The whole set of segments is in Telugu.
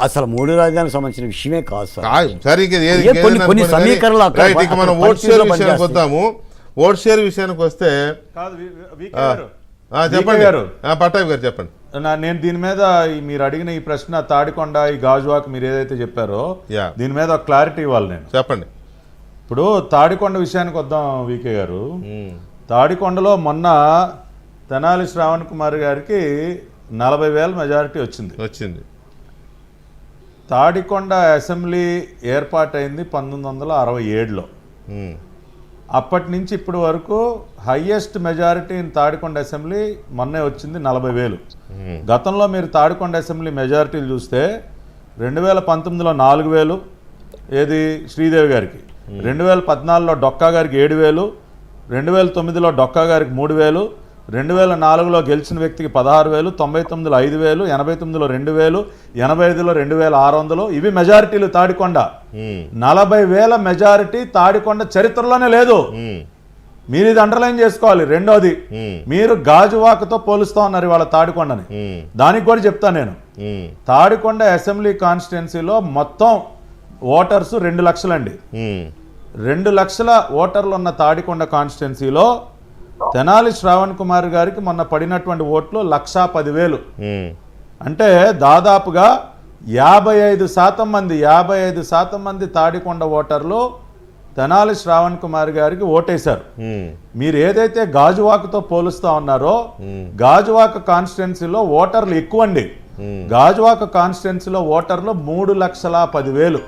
అసలు 3 రాజధానికి సంబంధించిన విషయమే కాదు సార్. కొన్ని సమీకరణలు మనం ఓట్ షేర్ విషయానికి వద్దాము. ఓట్ షేర్ విషయానికి వస్తే చెప్పండి పట్టాభి గారు చెప్పండి. నేను దీని మీద మీరు అడిగిన ఈ ప్రశ్న తాడికొండ ఈ గాజువాక్ మీరు ఏదైతే చెప్పారో దీని మీద ఒక క్లారిటీ ఇవ్వాలి. నేను చెప్పండి. ఇప్పుడు తాడికొండ విషయానికి వద్దాం వికే గారు. తాడికొండలో మొన్న తెనాలి శ్రావణ్ కుమార్ గారికి 40,000 మెజారిటీ వచ్చింది. తాడికొండ అసెంబ్లీ ఏర్పాటైంది 1967లో. అప్పటి నుంచి ఇప్పటి వరకు highest majority in Tadikonda assembly మొన్నే వచ్చింది 40,000. గతంలో మీరు తాడికొండ అసెంబ్లీ మెజారిటీలు చూస్తే 2019లో 4,000 ఏది శ్రీదేవి గారికి, 2014లో డొక్కా గారికి 7,000, 2009లో డొక్కా గారికి 3,000, 2004లో గెలిచిన వ్యక్తికి 16,000, 99లో 5,000, 89లో 2,000, 85లో 2,600. ఇవి మెజారిటీలు తాడికొండ. 40,000 మెజారిటీ తాడికొండ చరిత్రలోనే లేదు. మీరు ఇది అండర్లైన్ చేసుకోవాలి. రెండోది, మీరు గాజువాకతో పోలుస్తా ఉన్నారు ఇవాళ తాడికొండని. దానికి కూడా చెప్తా నేను. తాడికొండ అసెంబ్లీ కాన్స్టిట్యున్సీలో మొత్తం ఓటర్స్ 2 లక్షలండి. 2 లక్షల ఓటర్లు ఉన్న తాడికొండ కాన్స్టిట్యున్సీలో తెనాలి శ్రావణ్ కుమార్ గారికి మొన్న పడినటువంటి ఓట్లు 1,10,000. అంటే దాదాపుగా 55% మంది తాడికొండ ఓటర్లు తెనాలి శ్రావణ్ కుమార్ గారికి ఓటేశారు. మీరు ఏదైతే గాజువాకతో పోలుస్తా ఉన్నారో గాజువాక కాన్స్టిట్యున్సీలో ఓటర్లు ఎక్కువండి. గాజువాక కాన్స్టిట్యున్సీలో ఓటర్లు 3,10,000.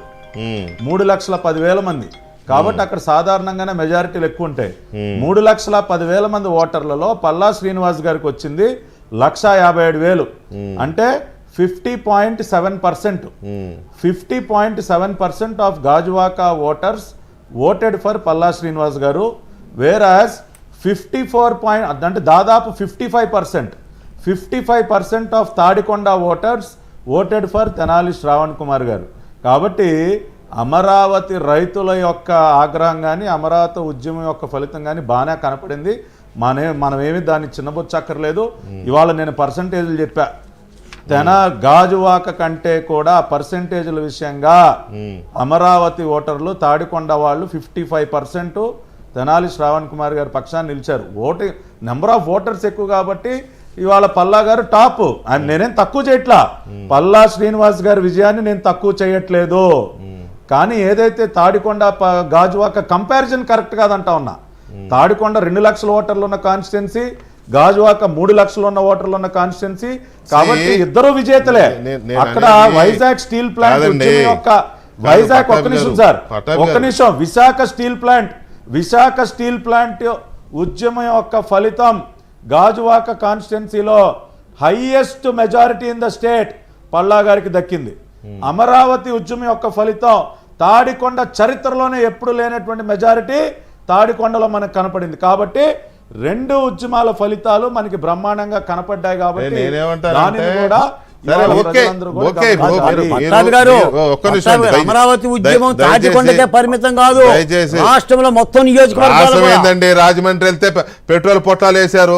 3,10,000 మంది. కాబట్టి అక్కడ సాధారణంగానే మెజారిటీలు ఎక్కువ ఉంటాయి. 3,10,000 మంది ఓటర్లలో పల్లా శ్రీనివాస్ గారికి వచ్చింది 1,57,000. అంటే 50.7%. 50.7% of Gajuwaka voters voted for Palla Srinivas గారు. వేరాజ్ 54 అంటే దాదాపు 55% of Tadikonda voters voted for Tenali Shravan Kumar గారు. కాబట్టి అమరావతి రైతుల యొక్క ఆగ్రహం కానీ అమరావతి ఉద్యమం యొక్క ఫలితం కానీ బాగానే కనపడింది. మనమేమి దాన్ని చిన్నబొచ్చక్కర్లేదు. ఇవాళ నేను పర్సంటేజ్లు చెప్పా. గాజువాక కంటే కూడా పర్సంటేజ్ల విషయంగా అమరావతి ఓటర్లు తాడికొండ వాళ్ళు 55% తెనాలి శ్రావణ్ కుమార్ గారి పక్షాన్ని నిలిచారు. నెంబర్ ఆఫ్ ఓటర్స్ ఎక్కువ కాబట్టి ఇవాళ పల్లా గారు టాప్. నేనేం తక్కువ చేయట్లా. పల్లా శ్రీనివాస్ గారి విజయాన్ని నేను తక్కువ చేయట్లేదు. కానీ ఏదైతే తాడికొండ గాజువాక కంపారిజన్ కరెక్ట్ కాదంటా ఉన్నా. తాడికొండ 2 లక్షల ఓటర్లు ఉన్న కాన్స్టిట్యున్సీ, గాజువాక 3 లక్షలు ఉన్న ఓటర్లు ఉన్న కాన్స్టిట్యున్సీ. కాబట్టి ఇద్దరు విజేతలే. అక్కడ వైజాగ్ స్టీల్ ప్లాంట్ యొక్క వైజాగ్ ఒక్క నిమిషం విశాఖ స్టీల్ ప్లాంట్ ఉద్యమం యొక్క ఫలితం గాజువాక కాన్స్టిట్యున్సీలో highest majority in the state Palla గారికి దక్కింది. అమరావతి ఉద్యమం యొక్క ఫలితం తాడికొండ చరిత్రలోనే ఎప్పుడు లేనటువంటి మెజారిటీ తాడికొండలో మనకు కనపడింది. కాబట్టి 2 ఉద్యమాల ఫలితాలు మనకి బ్రహ్మాండంగా కనపడ్డాయి. కాబట్టి అమరావతి ఉద్యమం తాడికొండకే పరిమితం కాదు, రాష్ట్రంలో మొత్తం నియోజకవర్గాలు. రాజమండ్రి వెళ్తే పెట్రోల్ పొట్టాలు వేశారు.